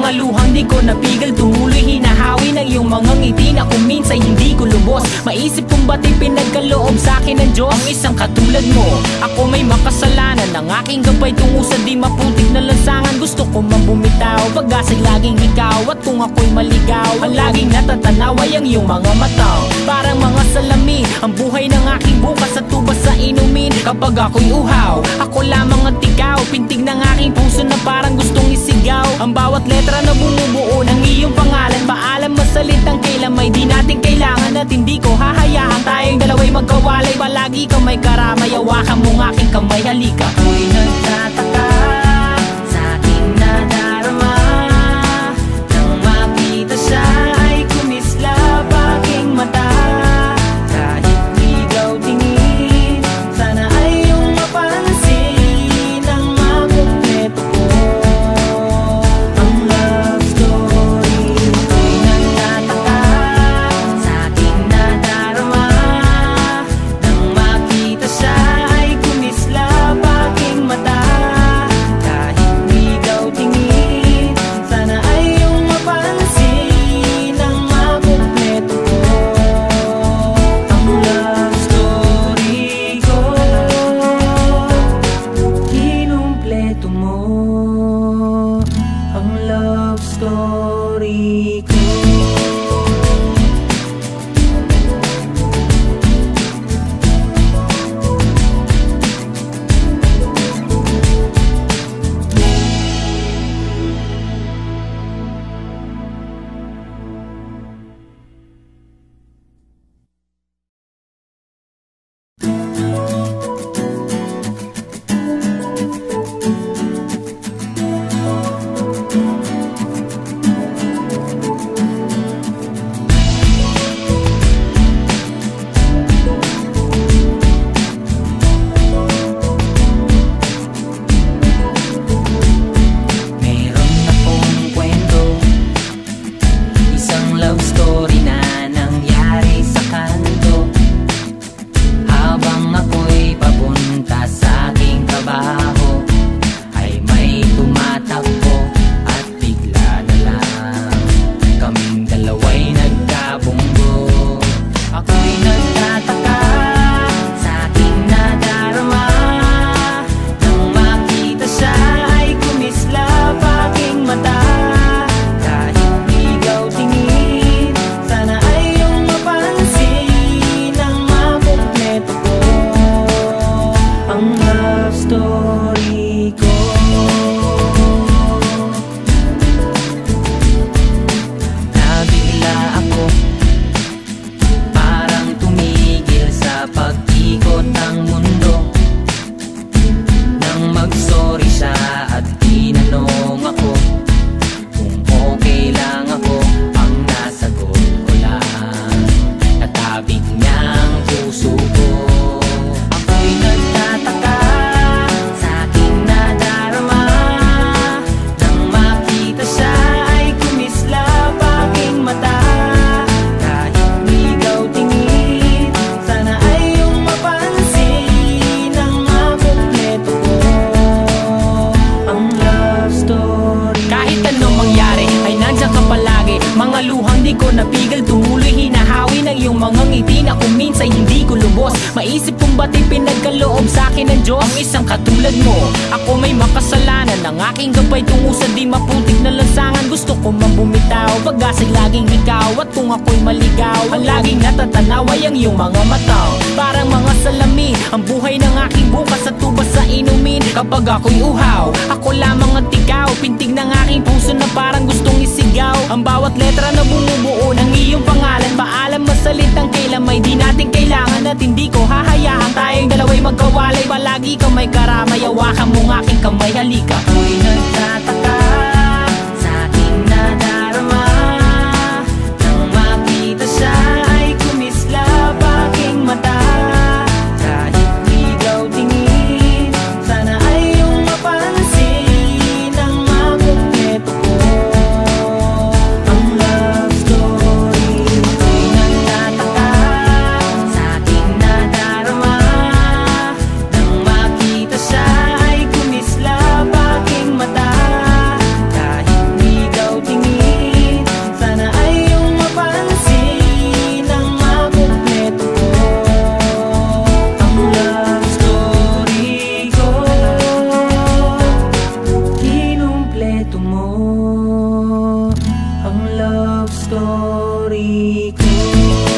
Mga luhang di ko napigil, tumuloy hinahawi ng iyong mga ngiti na kung minsan hindi ko lubos. Maisip kong ba't ipinagkaloob sa'kin ng Diyos ang isang katulad mo. Ako may makasalanan, ang aking gabay tungo sa di maputik na lansangan. Gusto ko mang bumitaw, pag-asa'y laging ikaw. At kung ako'y maligaw, ang laging natatanaw ay ang iyong mga mata. Parang mga salamin, ang buhay ng aking bukas at tubas sa inumin. Kapag ako'y uhaw, ako lamang at ikaw. Pintig ng aking puso na parang gustong isigaw. Ang bawat letra na bumubuo ng iyong pangalan. Paalam masalitang kailan may di natin kailangan. At hindi ko hahayaan tayong dalawa'y magkawalay. Palagi ka may karamay, hawakan mong aking kamay, halika. Ako'y nagtataka sa aking nadarama, nang makita siya ay kumislap aking mata. Kahit ligaw tingin, sana ay iyong mapansin ang makumpleto ko ang love story. Ako'y nagtataka sa aking nadarama, nang makita siya ay kumislap aking mata. Kahit ligaw tingin, sana ay iyong mapansin ang makumpleto ko ang love story ko. Kinumpleto mo ang love story ko. Meron akong kwento, isang love story na nangyari sa kanto. Habang ako'y papunta sa aking trabaho, ay may tumatakbo at bigla na lang kaming dalawa'y nagkabunggo. Ako'y nagtataka sa aking nadarama, nang makita siya ay kumislap aking mata. Kahit ligaw tingin, sana ay iyong mapansin ang makumpleto ko ang love story ko. Nabigla ako, parang tumigil sa pag-ikot ng mundo. Nang mag-sorry siya at tinanong ako kung okay lang ako, ang nasagot ko lang natabig niyang puso ko. Ako'y nagtataka sa aking nadarama, nang makita siya ay kumislap aking mata. Kahit ligaw tingin, sana ay iyong mapansin ang makumpleto ko ang love story. Kahit anong mangyari ay nandiyan ka palagi. Mga luhang di ko napigil, tumuloy hinahawi ng iyong mga ngiti na kung minsan hindi ko lubos. Maisip kong ba't ipinagkaloob sa'kin ng Diyos ang isang katulad mo. Ako may makasalanan, ang aking gabay tungo sa di maputik na lansangan. Gusto ko mang bumitaw, pag-asa'y laging ikaw. At kung ako'y maligaw, ang laging natatanaw ay ang iyong mga mata. Parang mga salamin, ang buhay ng aking bukas at tubas sa inumin. Kapag ako'y uhaw, ako lamang at ikaw. Pintig ng aking puso na parang gustong isigaw. Ang bawat letra na bumubuo ng iyong pangalan. Paalam masalitang kailan may di natin kailangan. At hindi ko hahayaan tayong dalawa'y magkawalay. Palagi ka may karamay, hawakan mong aking kamay, halika. Ako'y nagtataka sa aking nadarama, nang makita siya ay kumislap aking mata. Kahit ligaw tingin, sana ay iyong mapansin ang makumpleto ko ang love story. Ako'y nagtataka sa aking nadarama, nang makita siya ay kumislap aking mata. Rico.